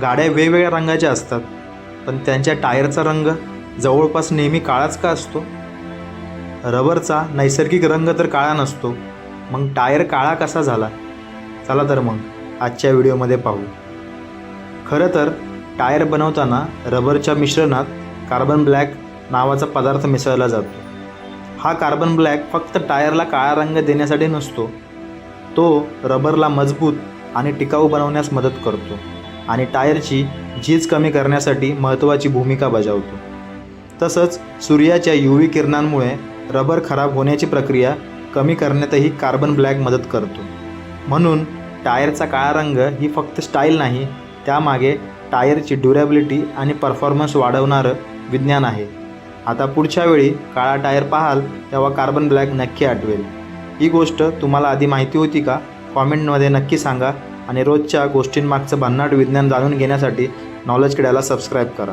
गाड्या वेगवेगळ्या रंगाच्या असतात, पण त्यांच्या टायरचा रंग जवळपास नेहमी काळाच का असतो? रबरचा नैसर्गिक रंग तर काळा नसतो, मग टायर काळा कसा झाला? चला तर मग आजच्या व्हिडिओमध्ये पाहू. खरं तर टायर बनवताना रबरच्या मिश्रणात कार्बन ब्लॅक नावाचा पदार्थ मिसळला जातो. हा कार्बन ब्लॅक फक्त टायरला काळा रंग देण्यासाठी नसतो, तो रबरला मजबूत आणि टिकाऊ बनवण्यास मदत करतो आणि टायरची झीज कमी करण्यासाठी महत्त्वाची भूमिका बजावतो. तसंच सूर्याच्या UV किरणांमुळे रबर खराब होण्याची प्रक्रिया कमी करण्यातही कार्बन ब्लॅक मदत करतो. म्हणून टायरचा काळा रंग ही फक्त स्टाईल नाही, त्यामागे टायरची ड्युरेबिलिटी आणि परफॉर्मन्स वाढवणारं विज्ञान आहे. आता पुढच्या वेळी काळा टायर पाहाल तेव्हा कार्बन ब्लॅक नक्की आठवेल. ही गोष्ट तुम्हाला आधी माहिती होती का? कॉमेंटमध्ये नक्की सांगा आणि रोजच्या गोष्टींमागचं भन्नाट विज्ञान जाणून घेण्यासाठी नॉलेज किड्याला सबस्क्राईब करा.